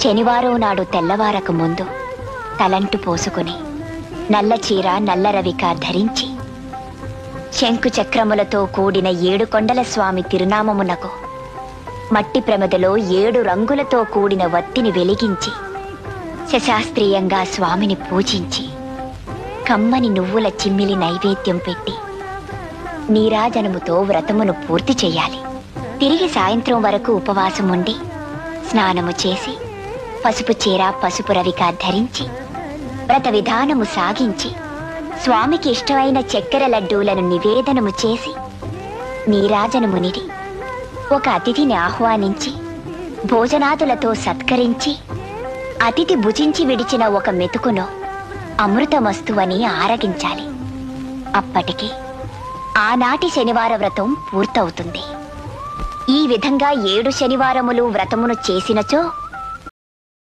శనివారం నాడు తెల్లవారకు ముందు తలంటు పోసుకుని నల్ల చీర నల్ల రవిక ధరించి శంకు చక్రములతో కూడిన 7 కొండల స్వామి తిరునామమునకు మట్టి ప్రమిదలో 7 రంగులతో కూడిన వత్తిని వెలిగించి శశాస్త్రీయంగా స్వామిని పూజించి కమ్మని నువ్వుల చిమ్మిలి నైవేద్యం పెట్టి నీరాజనముతో వ్రతమును పూర్తి చేయాలి. తిరిగి సాయంత్రం వరకు ఉపవాసం ఉండి స్నానము చేసి పసుపు చీర పసుపు రవిక ధరించి వ్రత విధానము సాగించి స్వామికి ఇష్టమైన చక్కెర లడ్డూలను నివేదనము చేసి నీరాజనమునిడి ఒక అతిథిని ఆహ్వానించి భోజనాదులతో సత్కరించి అతిథి భుజించి విడిచిన ఒక మెతుకును అమృతమస్తువని ఆరగించాలి. అప్పటికి ఆనాటి శనివార వ్రతం పూర్తవుతుంది. ఈ విధంగా 7 శనివారములు వ్రతమును చేసినచో